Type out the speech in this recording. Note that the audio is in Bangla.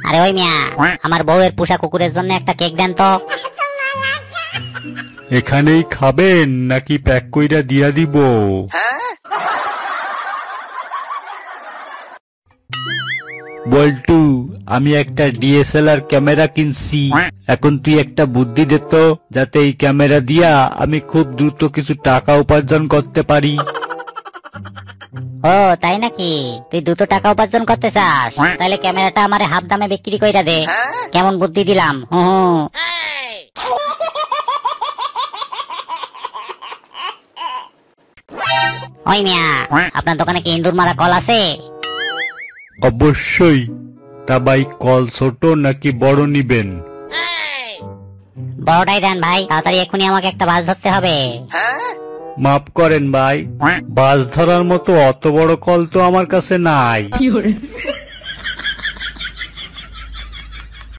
আরে ওই মিয়া, আমার বউয়ের পোষা কুকুরের জন্য একটা কেক দেন তো। এখানেই খাবেন নাকি প্যাক কইরা দিয়া দিব? বল্টু, আমি একটা ডিএসএলআর ক্যামেরা কিনছি। এখন তুই একটা বুদ্ধি দে তো, যাতে এই ক্যামেরা দিয়া আমি খুব দ্রুত কিছু টাকা উপার্জন করতে পারি। ও তাই নাকি? তুই 200 টাকা উপার্জন করতে চাস? তাহলে ক্যামেরাটা আমারে হাফ দামে বিক্রি কইরা দে। কেমন বুদ্ধি দিলাম? ওই মিয়া, আপনার দোকানে কি ইন্দুর মারা কল আছে? অবশ্যই। তা ভাই, কল ছোট নাকি বড় নিবেন? বড়টাই দেন ভাই, তাড়াতাড়ি এক্ষুনি আমাকে একটা বাস ধরতে হবে। মাফ করেন ভাই, বাস ধরার মতো অত বড় কল তো আমার কাছে নাই।